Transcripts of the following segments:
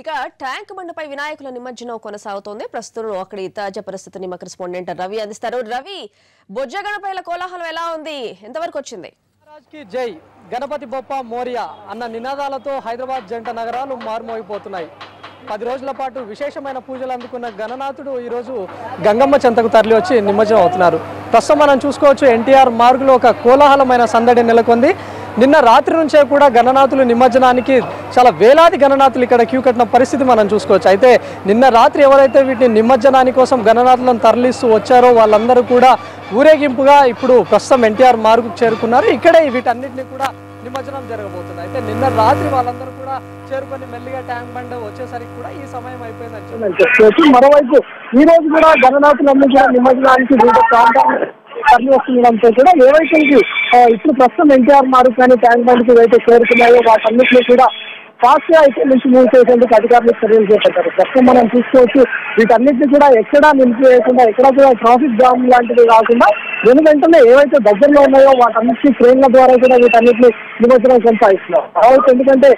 ఇక ట్యాంక్ బండపై వినాయకుల నిమజ్జనం కొనసాగుతోంది. ప్రస్తుతం అక్కడి తాజా పరిస్థితిని మా కరెస్పాండెంట్ రవి అందిస్తారు. రవి, బొజ్జ గణపైల కోలాహలం ఎలా ఉంది? ఎంతవరకు వచ్చింది? మహారాజ్కి జై, గణపతి బొప్ప మోరియా అన్న నినాదాలతో హైదరాబాద్ జంట నగరాలు మారుమోగిపోతున్నాయి. 10 రోజుల పాటు విశేషమైన పూజలు అందుకున్న గణనాథుడు ఈరోజు గంగమ్మ చెంతకు తరలి వచ్చి నిమజ్జనం అవుతున్నారు. ప్రస్తుతం మనం చూసుకోవచ్చు, ఎన్టీఆర్ మార్గులో ఒక కోలాహలమైన సందడి నెలకొంది. నిన్న రాత్రి నుంచే కూడా గణనాథులు నిమజ్జనానికి చాలా వేలాది గణనాథులు ఇక్కడ క్యూ కట్టిన పరిస్థితి మనం చూసుకోవచ్చు. అయితే నిన్న రాత్రి ఎవరైతే వీటిని నిమజ్జనాని కోసం గణనాథులను తరలిస్తూ వచ్చారో వాళ్ళందరూ కూడా ఊరేగింపుగా ఇప్పుడు ప్రస్తుతం ఎన్టీఆర్ మార్గుకు చేరుకున్నారు. ఇక్కడే వీటన్నిటిని కూడా నిమజ్జనం జరగబోతుంది. అయితే నిన్న రాత్రి వాళ్ళందరూ కూడా చేరుకొని మెల్లిగా ట్యాంక్ బండ్ వచ్చేసరికి కూడా ఈ సమయం అయిపోయిందని. మరోవైపు ఈ రోజు కూడా గణనాథులన్నీ కూడా నిమజ్జనానికి వివిధ ప్రాంతాలు తరలి వస్తుండడంతో కూడా ఏవైతే ఇప్పుడు ప్రస్తుతం ఎన్టీఆర్ మార్గ్ కానీ ట్యాంక్ బండ్కి ఏవైతే చేరుకున్నాయో వాటన్నిటిని కూడా ఫాస్ట్ గా అయితే నుంచి మూవ్ చేసేందుకు అధికారులు చర్యలు చేపట్టారు. ప్రస్తుతం మనం చూసుకోవచ్చు, వీటన్నిటిని కూడా ఎక్కడా నిలిపివేయకుండా, ఎక్కడ కూడా ట్రాఫిక్ జామ్ లాంటివి కాకుండా వెంటనే ఏవైతే దగ్గరలో ఉన్నాయో వాటన్నిటి ట్రైన్ల ద్వారా కూడా వీటన్నిటిని నిమజ్జనం కొనసాగిస్తున్నారు. కాబట్టి ఎందుకంటే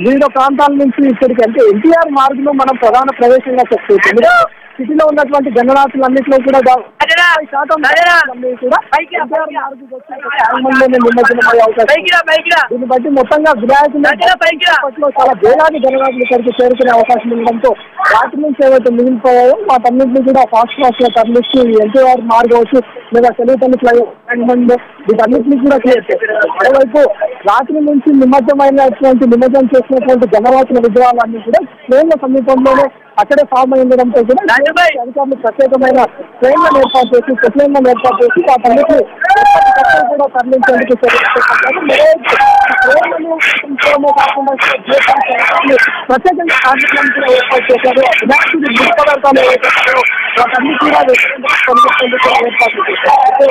వివిధ ప్రాంతాల నుంచి ఇక్కడికి అంటే ఎన్టీఆర్ మార్గ్ లో మనం ప్రధాన ప్రవేశంగా చెప్పుకోవచ్చు. సిటీలో ఉన్నటువంటి గణనాథులన్నింటిలో కూడా దీన్ని బట్టి మొత్తంగా వినాయకులు చాలా వేలాది గణనాథులు ఇక్కడికి చేరుకునే అవకాశం ఉండడంతో వాటి నుంచి ఏవైతే మిగిలిపోయాయో వాటన్నింటినీ కూడా ఫాస్ట్ గా తరలిస్తూ ఎన్టీఆర్ మార్గ్ అవచ్చు లేదా తెలుగుతల్లి ఫ్లైఓవర్ వీటన్నింటినీ కూడా క్లియర్ చేశారు. మరోవైపు రాత్రి నుంచి నిమజ్జనం చేసినటువంటి గణనాథుల విగ్రహాలన్నీ కూడా ట్రైన్ల సమీపంలోనే అక్కడే ఫామ్ అయి ఉండడంతో కూడా అధికారులు ప్రత్యేకమైన ట్రైన్లను ఏర్పాటు చేసి చెట్లైన్లను ఏర్పాటు చేసి వాటన్నిటిని కూడా తరలించేందుకు కాకుండా ప్రత్యేకంగా కార్మికులను కూడా ఏర్పాటు చేశారు. వినాయకుడి ముడి పదార్థాలు వాటన్ని కూడా కొనుగోలు ఏర్పాటు చేశారు.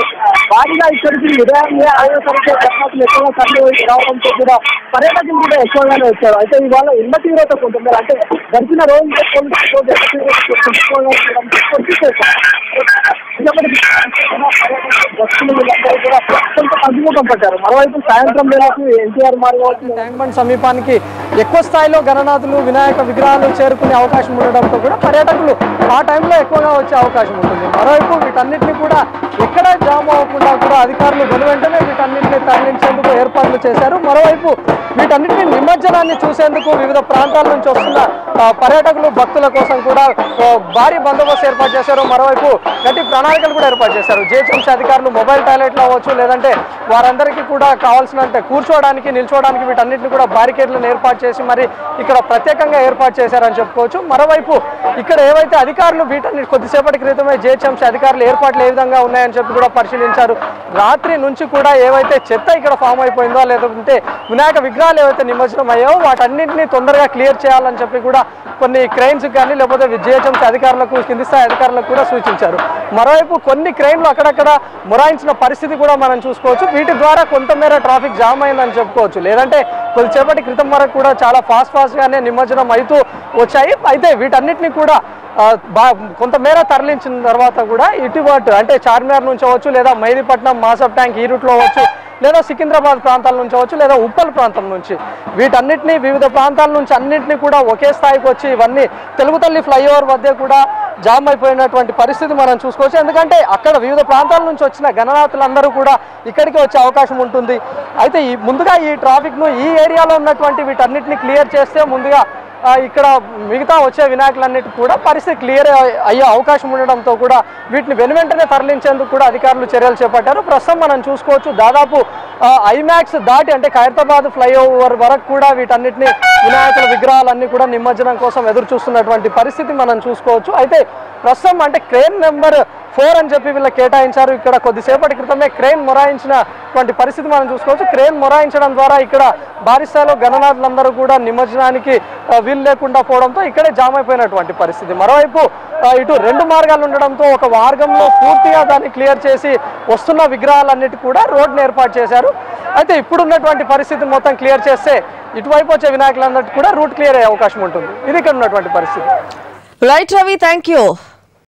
వారిగా ఇక్కడికి ఉదయాన్నే 5వ తరగతి గణనాథులు ఎక్కువగా తరలి రావడంతో కూడా పర్యాటకులు కూడా ఎక్కువగానే వచ్చారు. అయితే ఇవాళ ఇళ్ల తీవ్రత కొంటున్నారు. అంటే గడిచిన రోజు అభిముఖం పట్టారు. మరోవైపు సాయంత్రం వేళకు ఎన్టీఆర్ మార్గ్ ట్యాంక్ బండ్ సమీపానికి ఎక్కువ స్థాయిలో గణనాథులు వినాయక విగ్రహాలు చేరుకునే అవకాశం ఉండడంతో కూడా పర్యాటకులు ఆ టైంలో ఎక్కువగా వచ్చే అవకాశం ఉంటుంది. మరోవైపు వీటన్నిటిని కూడా ఎక్కడ జామ్ అవ్వకుండా కూడా అధికారులు వెంటనే వీటన్నిటిని తరలించేందుకు ఏర్పాట్లు చేశారు. మరోవైపు వీటన్నిటిని నిమజ్జనాన్ని చూసేందుకు వివిధ ప్రాంతాల నుంచి వస్తున్న పర్యాటకులు భక్తుల కోసం కూడా భారీ బందోబస్తు ఏర్పాటు చేశారు. మరోవైపు గట్టి ప్రణాళికలు కూడా ఏర్పాటు చేశారు. జిహెచ్ఎంసీ అధికారులు మొబైల్ టాయిలెట్లు అవ్వచ్చు, లేదంటే వారందరికీ కూడా కావాల్సిన కూర్చోవడానికి నిల్చోవడానికి వీటన్నిటిని కూడా బారికేడ్లను ఏర్పాటు చేసి మరి ఇక్కడ ప్రత్యేకంగా ఏర్పాటు చేశారని చెప్పుకోవచ్చు. మరోవైపు ఇక్కడ ఏవైతే అధికారులు వీటన్ని కొద్దిసేపటి క్రితమే జిహెచ్ఎంసీ అధికారులు ఏర్పాట్లు ఏ విధంగా ఉన్నాయని చెప్పి కూడా పరిశీలించారు. రాత్రి నుంచి కూడా ఏవైతే చెత్త ఇక్కడ ఫామ్ అయిపోయిందో లేదంటే వినాయక విగ్రహాలు ఏవైతే నిమజ్జనం అయ్యాయో వాటన్నింటినీ తొందరగా క్లియర్ చేయాలని చెప్పి కూడా కొన్ని క్రెయిన్స్ కానీ లేకపోతే జిహెచ్ఎంసీ అధికారులకు కింది స్థాయి అధికారులకు కూడా సూచించారు. మరోవైపు కొన్ని క్రెయిన్లు అక్కడక్కడ మొరాయించిన పరిస్థితి కూడా మనం చూసుకోవచ్చు. వీటి ద్వారా కొంతమేర ట్రాఫిక్ జామ్ అయిందని చెప్పుకోవచ్చు. లేదంటే కొద్దిసేపటి క్రితం వరకు కూడా చాలా ఫాస్ట్గానే నిమజ్జనం అవుతూ వచ్చాయి. అయితే వీటన్నిటిని కూడా కొంతమేర తరలించిన తర్వాత కూడా ఇటువటు అంటే చార్మినార్ నుంచి అవ్వచ్చు, లేదా మెహదీపట్నం మాసఫ్ ట్యాంక్ ఈ రూట్లో అవ్వచ్చు, లేదా సికింద్రాబాద్ ప్రాంతాల నుంచి అవ్వచ్చు, లేదా ఉప్పల్ ప్రాంతం నుంచి వీటన్నిటిని వివిధ ప్రాంతాల నుంచి అన్నింటినీ కూడా ఒకే స్థాయికి వచ్చి ఇవన్నీ తెలుగుతల్లి ఫ్లైఓవర్ వద్ద కూడా జామ్ అయిపోయినటువంటి పరిస్థితి మనం చూసుకోవచ్చు. ఎందుకంటే అక్కడ వివిధ ప్రాంతాల నుంచి వచ్చిన గణనాథులందరూ కూడా ఇక్కడికి వచ్చే అవకాశం ఉంటుంది. అయితే ముందుగా ఈ ట్రాఫిక్ను ఈ ఏరియాలో ఉన్నటువంటి వీటన్నిటిని క్లియర్ చేస్తే ముందుగా ఇక్కడ మిగతా వచ్చే వినాయకులన్నిటి కూడా పరిస్థితి క్లియర్ అయ్యే అవకాశం ఉండడంతో కూడా వీటిని వెనువెంటనే తరలించేందుకు కూడా అధికారులు చర్యలు చేపట్టారు. ప్రస్తుతం మనం చూసుకోవచ్చు, దాదాపు ఐమాక్స్ దాటి అంటే ఖైరతాబాద్ ఫ్లైఓవర్ వరకు కూడా వీటన్నిటిని వినాయకుల విగ్రహాలన్నీ కూడా నిమజ్జనం కోసం ఎదురు చూస్తున్నటువంటి పరిస్థితి మనం చూసుకోవచ్చు. అయితే ప్రస్తుతం అంటే క్రేన్ నెంబర్ 4 అని చెప్పి వీళ్ళకి కేటాయించారు. ఇక్కడ కొద్దిసేపటి క్రితమే క్రేన్ మొరాయించినటువంటి పరిస్థితి మనం చూసుకోవచ్చు. క్రేన్ మొరాయించడం ద్వారా ఇక్కడ భారీ స్థాయిలో గణనాథులందరూ కూడా నిమజ్జనానికి వీలు లేకుండా పోవడంతో ఇక్కడే జామ్ అయిపోయినటువంటి పరిస్థితి. మరోవైపు ఇటు 2 మార్గాలు ఉండడంతో ఒక మార్గంలో పూర్తిగా దాన్ని క్లియర్ చేసి వస్తున్న విగ్రహాలన్నిటి కూడా రోడ్ని ఏర్పాటు చేశారు. అయితే ఇప్పుడున్నటువంటి పరిస్థితి మొత్తం క్లియర్ చేస్తే ఇటువైపు వచ్చే వినాయకులందరికీ కూడా రూట్ క్లియర్ అయ్యే అవకాశం ఉంటుంది. ఇది ఇక్కడ ఉన్నటువంటి పరిస్థితి. Right Ravi, thank you.